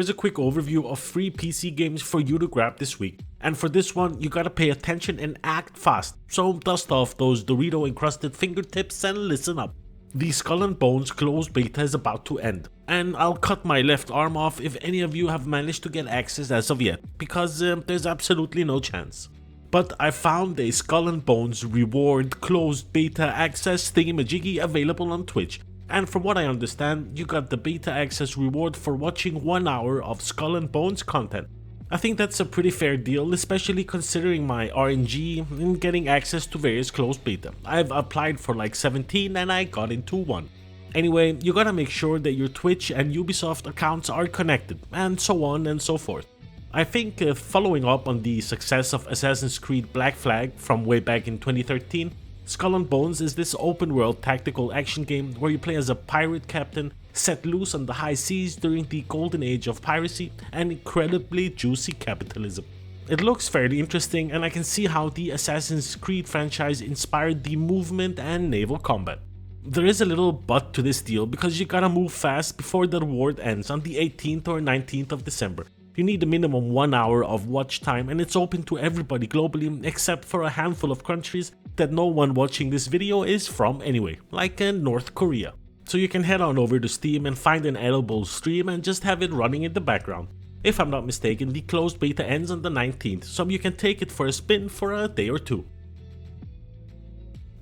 here's a quick overview of free PC games for you to grab this week. And for this one, you gotta pay attention and act fast, so dust off those Dorito encrusted fingertips and listen up. The Skull and Bones closed beta is about to end, and I'll cut my left arm off if any of you have managed to get access as of yet, because there's absolutely no chance. But I found a Skull and Bones reward closed beta access thingamajiggy available on Twitch, and from what I understand, you got the beta access reward for watching 1 hour of Skull and Bones content. I think that's a pretty fair deal, especially considering my RNG in getting access to various closed beta. I've applied for like 17 and I got into one. Anyway, you gotta make sure that your Twitch and Ubisoft accounts are connected, and so on and so forth. I think following up on the success of Assassin's Creed Black Flag from way back in 2013, Skull and Bones is this open world tactical action game where you play as a pirate captain set loose on the high seas during the golden age of piracy and incredibly juicy capitalism. It looks fairly interesting, and I can see how the Assassin's Creed franchise inspired the movement and naval combat. There is a little but to this deal because you gotta move fast before the reward ends on the 18th or 19th of December. You need a minimum 1 hour of watch time, and it's open to everybody globally except for a handful of countries that no one watching this video is from anyway, like North Korea. So you can head on over to Steam and find an edible stream and just have it running in the background. If I'm not mistaken, the closed beta ends on the 19th, so you can take it for a spin for a day or two.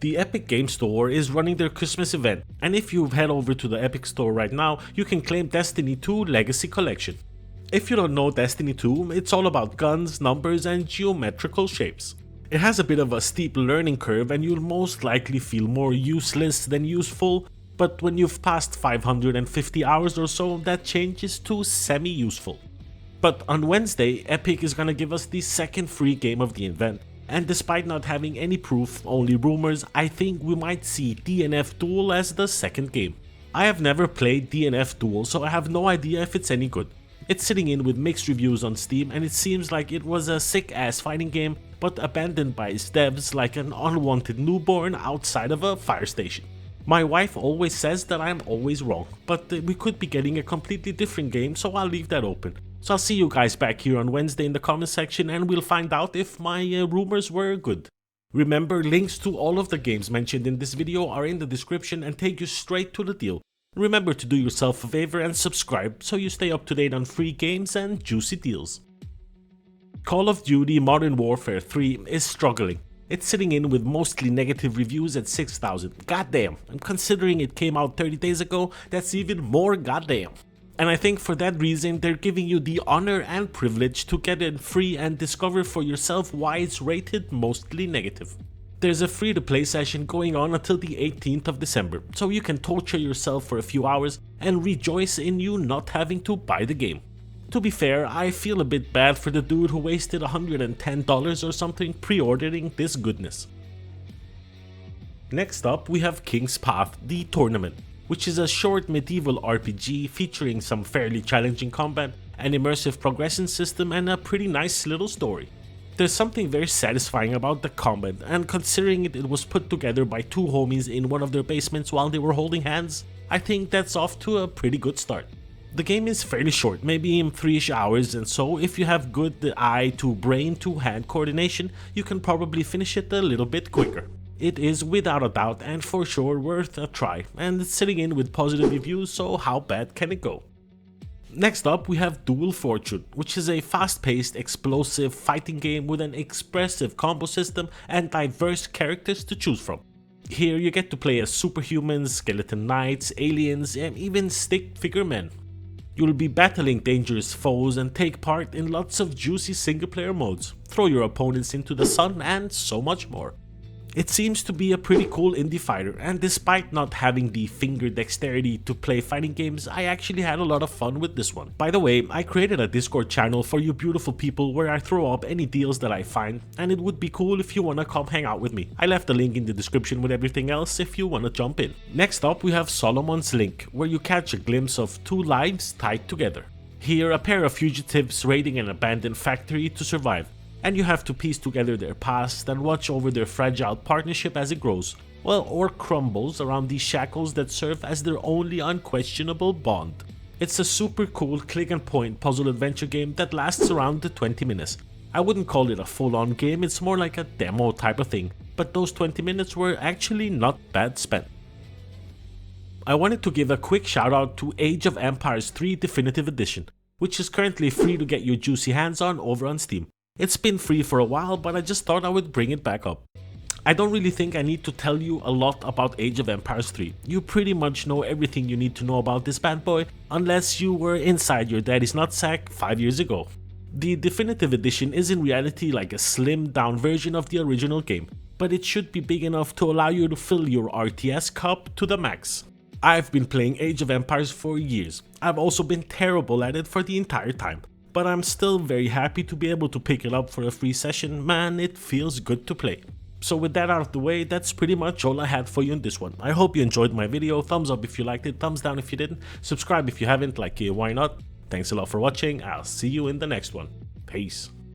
The Epic Game Store is running their Christmas event, and if you head over to the Epic Store right now, you can claim Destiny 2 Legacy Collection. If you don't know Destiny 2, it's all about guns, numbers, and geometrical shapes. It has a bit of a steep learning curve and you'll most likely feel more useless than useful, but when you've passed 550 hours or so, that changes to semi-useful. But on Wednesday, Epic is gonna give us the second free game of the event, and despite not having any proof, only rumors, I think we might see DNF Duel as the second game. I have never played DNF Duel, so I have no idea if it's any good. It's sitting in with mixed reviews on Steam, and it seems like it was a sick ass fighting game, but abandoned by its devs like an unwanted newborn outside of a fire station. My wife always says that I'm always wrong, but we could be getting a completely different game, so I'll leave that open. So I'll see you guys back here on Wednesday in the comment section, and we'll find out if my rumors were good. Remember, links to all of the games mentioned in this video are in the description and take you straight to the deal. Remember to do yourself a favor and subscribe so you stay up to date on free games and juicy deals. Call of Duty Modern Warfare 3 is struggling. It's sitting in with mostly negative reviews at 6,000. Goddamn, and considering it came out 30 days ago, that's even more goddamn. And I think for that reason, they're giving you the honor and privilege to get it free and discover for yourself why it's rated mostly negative. There's a free to play session going on until the 18th of December, so you can torture yourself for a few hours and rejoice in you not having to buy the game. To be fair, I feel a bit bad for the dude who wasted $110 or something pre-ordering this goodness. Next up, we have King's Path, the tournament, which is a short medieval RPG featuring some fairly challenging combat, an immersive progression system, and a pretty nice little story. There's something very satisfying about the combat, and considering it was put together by two homies in one of their basements while they were holding hands, I think that's off to a pretty good start. The game is fairly short, maybe in 3ish hours, and so if you have good eye to brain to hand coordination, you can probably finish it a little bit quicker. It is without a doubt and for sure worth a try, and it's sitting in with positive reviews, so how bad can it go? Next up, we have Duel Fortune, which is a fast-paced, explosive fighting game with an expressive combo system and diverse characters to choose from. Here you get to play as superhumans, skeleton knights, aliens, and even stick figure men. You'll be battling dangerous foes and take part in lots of juicy single-player modes, throw your opponents into the sun, and so much more. It seems to be a pretty cool indie fighter, and despite not having the finger dexterity to play fighting games, I actually had a lot of fun with this one. By the way, I created a Discord channel for you beautiful people where I throw up any deals that I find, and it would be cool if you wanna come hang out with me. I left a link in the description with everything else if you wanna jump in. Next up, we have Solomon's Link, where you catch a glimpse of two lives tied together. Here, a pair of fugitives raiding an abandoned factory to survive, and you have to piece together their past and watch over their fragile partnership as it grows, well, or crumbles around these shackles that serve as their only unquestionable bond. It's a super cool click and point puzzle adventure game that lasts around the 20 minutes. I wouldn't call it a full-on game, it's more like a demo type of thing, but those 20 minutes were actually not bad spent. I wanted to give a quick shout out to Age of Empires 3 Definitive Edition, which is currently free to get your juicy hands on over on Steam. It's been free for a while, but I just thought I would bring it back up. I don't really think I need to tell you a lot about Age of Empires 3. You pretty much know everything you need to know about this bad boy, unless you were inside your daddy's nutsack 5 years ago. The Definitive Edition is in reality like a slimmed down version of the original game, but it should be big enough to allow you to fill your RTS cup to the max. I've been playing Age of Empires for years. I've also been terrible at it for the entire time, but I'm still very happy to be able to pick it up for a free session. Man, it feels good to play. So with that out of the way, that's pretty much all I had for you in this one. I hope you enjoyed my video. Thumbs up if you liked it, thumbs down if you didn't, subscribe if you haven't, like why not. Thanks a lot for watching, I'll see you in the next one. Peace.